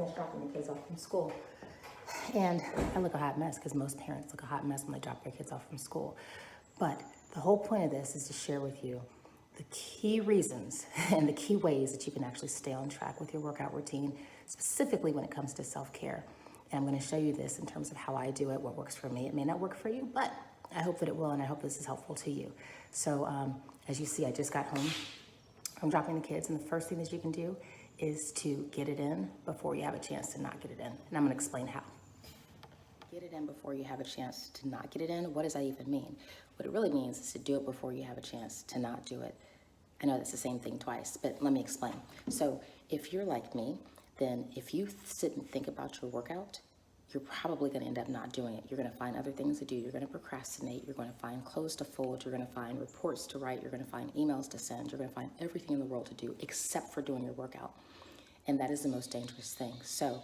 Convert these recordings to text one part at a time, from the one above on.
finished dropping the kids off from school. And I look a hot mess because most parents look a hot mess when they drop their kids off from school. But the whole point of this is to share with you the key reasons and the key ways that you can actually stay on track with your workout routine, specifically when it comes to self-care. And I'm going to show you this in terms of how I do it, what works for me. It may not work for you, but I hope that it will, and I hope this is helpful to you. So as you see, I just got home from dropping the kids, and the first thing that you can do is to get it in before you have a chance to not get it in. And I'm going to explain how. Get it in before you have a chance to not get it in. What does that even mean? What it really means is to do it before you have a chance to not do it. I know that's the same thing twice, but let me explain. So if you're like me, then if you sit and think about your workout, you're probably going to end up not doing it. You're going to find other things to do. You're going to procrastinate. You're going to find clothes to fold. You're going to find reports to write. You're going to find emails to send. You're going to find everything in the world to do except for doing your workout. And that is the most dangerous thing. So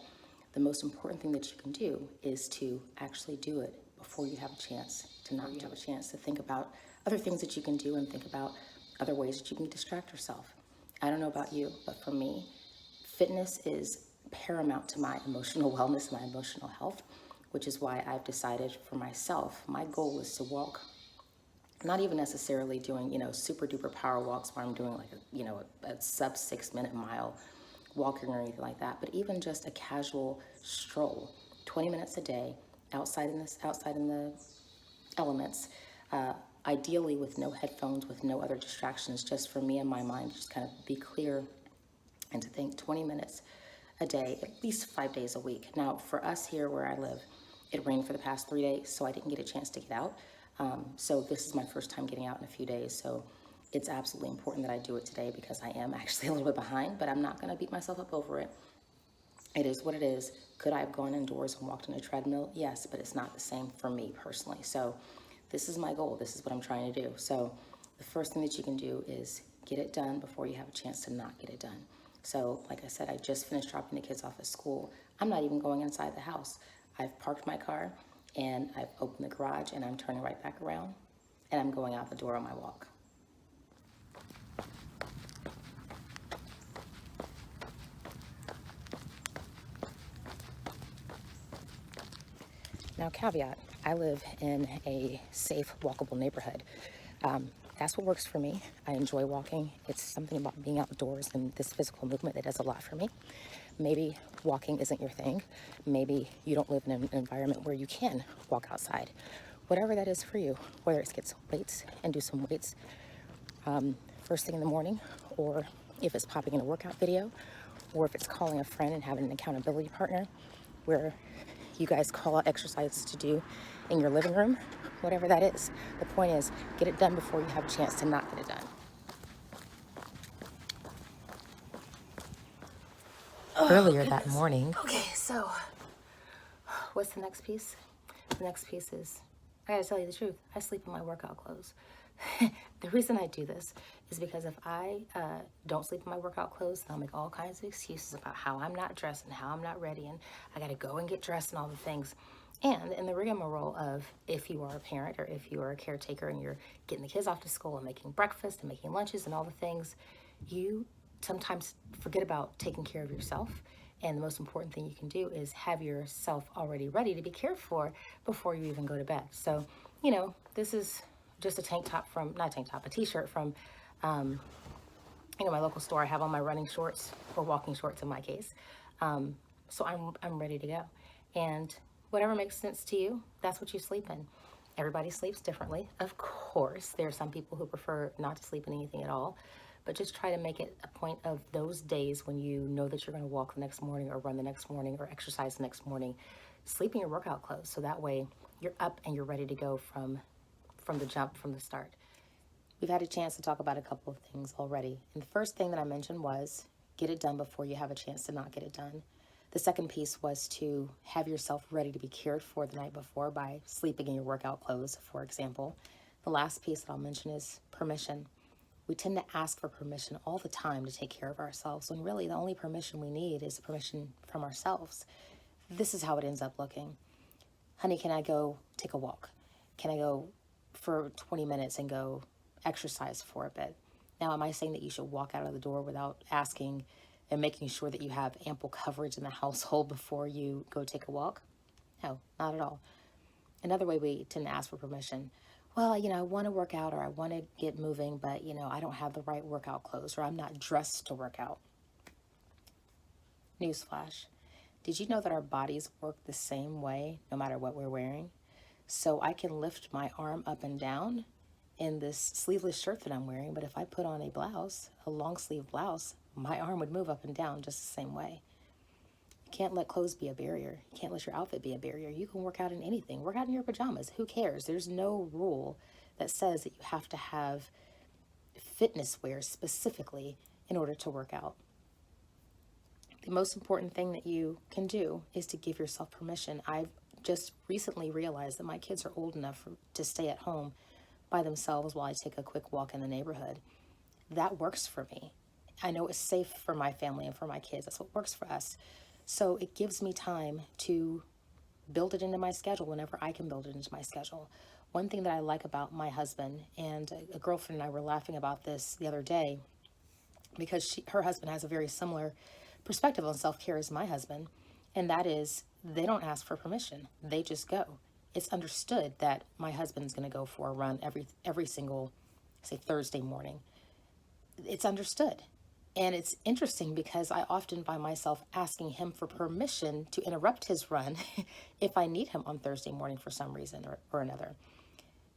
the most important thing that you can do is to actually do it before you have a chance to not have a chance to think about other things that you can do and think about other ways that you can distract yourself. I don't know about you, but for me, fitness is paramount to my emotional wellness, my emotional health, which is why I've decided for myself, my goal is to walk, not even necessarily doing, super duper power walks where I'm doing like a sub 6 minute mile walking or anything like that, but even just a casual stroll, 20 minutes a day outside in the elements, ideally with no headphones, with no other distractions, just for me and my mind, just kind of be clear and to think 20 minutes a day, at least 5 days a week. Now, for us here where I live, it rained for the past 3 days, so I didn't get a chance to get out. So this is my first time getting out in a few days. So it's absolutely important that I do it today because I am actually a little bit behind, but I'm not going to beat myself up over it. It is what it is. Could I have gone indoors and walked on a treadmill? Yes, but it's not the same for me personally. So this is my goal. This is what I'm trying to do. So the first thing that you can do is get it done before you have a chance to not get it done. So like I said, I just finished dropping the kids off at school. I'm not even going inside the house. I've parked my car and I've opened the garage and I'm turning right back around and I'm going out the door on my walk. Now, caveat, I live in a safe, walkable neighborhood. That's what works for me. I enjoy walking. It's something about being outdoors and this physical movement that does a lot for me. Maybe walking isn't your thing. Maybe you don't live in an environment where you can walk outside. Whatever that is for you, whether it's get some weights and do some weights first thing in the morning, or if it's popping in a workout video, or if it's calling a friend and having an accountability partner where you guys call out exercises to do in your living room, whatever that is. The point is, get it done before you have a chance to not get it done. Earlier that morning. Okay, so what's the next piece? The next piece is, I gotta tell you the truth, I sleep in my workout clothes. The reason I do this is because if I don't sleep in my workout clothes, then I'll make all kinds of excuses about how I'm not dressed and how I'm not ready and I gotta go and get dressed and all the things. And in the rigmarole of if you are a parent or if you are a caretaker and you're getting the kids off to school and making breakfast and making lunches and all the things, you sometimes forget about taking care of yourself. And the most important thing you can do is have yourself already ready to be cared for before you even go to bed. So, this is just a t-shirt from, my local store. I have on my running shorts or walking shorts in my case. So I'm ready to go. And whatever makes sense to you, that's what you sleep in. Everybody sleeps differently. Of course, there are some people who prefer not to sleep in anything at all, but just try to make it a point of those days when you know that you're going to walk the next morning or run the next morning or exercise the next morning, sleep in your workout clothes. So that way you're up and you're ready to go from the jump, from the start. We've had a chance to talk about a couple of things already. And the first thing that I mentioned was get it done before you have a chance to not get it done. The second piece was to have yourself ready to be cared for the night before by sleeping in your workout clothes, for example. The last piece that I'll mention is permission. We tend to ask for permission all the time to take care of ourselves, when really the only permission we need is permission from ourselves. This is how it ends up looking. Honey, can I go take a walk? Can I go for 20 minutes and go exercise for a bit? Now, am I saying that you should walk out of the door without asking and making sure that you have ample coverage in the household before you go take a walk? No, not at all. Another way we tend to ask for permission. Well, I want to work out or I want to get moving, but, I don't have the right workout clothes or I'm not dressed to work out. Newsflash. Did you know that our bodies work the same way no matter what we're wearing? So I can lift my arm up and down in this sleeveless shirt that I'm wearing, but if I put on a blouse, a long sleeve blouse, my arm would move up and down just the same way. You can't let clothes be a barrier. You can't let your outfit be a barrier. You can work out in anything. Work out in your pajamas. Who cares? There's no rule that says that you have to have fitness wear specifically in order to work out. The most important thing that you can do is to give yourself permission. I've just recently realized that my kids are old enough to stay at home by themselves while I take a quick walk in the neighborhood. That works for me. I know it's safe for my family and for my kids. That's what works for us. So it gives me time to build it into my schedule whenever I can build it into my schedule. One thing that I like about my husband, and a girlfriend and I were laughing about this the other day, because her husband has a very similar perspective on self-care as my husband, and that is they don't ask for permission. They just go. It's understood that my husband's going to go for a run every single, say, Thursday morning. It's understood. And it's interesting because I often find myself asking him for permission to interrupt his run if I need him on Thursday morning for some reason or another.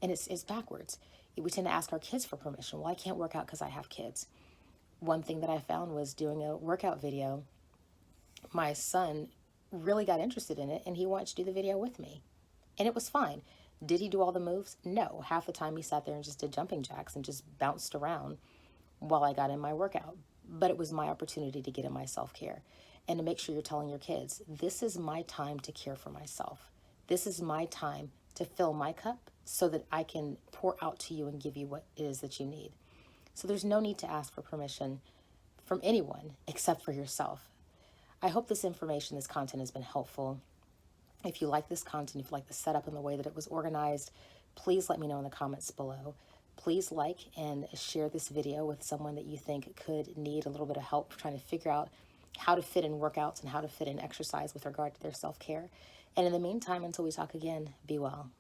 And it's backwards. We tend to ask our kids for permission. Well, I can't work out because I have kids. One thing that I found was doing a workout video. My son really got interested in it and he wanted to do the video with me. And it was fine. Did he do all the moves? No. Half the time he sat there and just did jumping jacks and just bounced around while I got in my workout. But it was my opportunity to get in my self-care and to make sure you're telling your kids, this is my time to care for myself. This is my time to fill my cup so that I can pour out to you and give you what it is that you need. So there's no need to ask for permission from anyone except for yourself. I hope this information, this content has been helpful. If you like this content, if you like the setup and the way that it was organized, please let me know in the comments below. Please like and share this video with someone that you think could need a little bit of help trying to figure out how to fit in workouts and how to fit in exercise with regard to their self-care. And in the meantime, until we talk again, be well.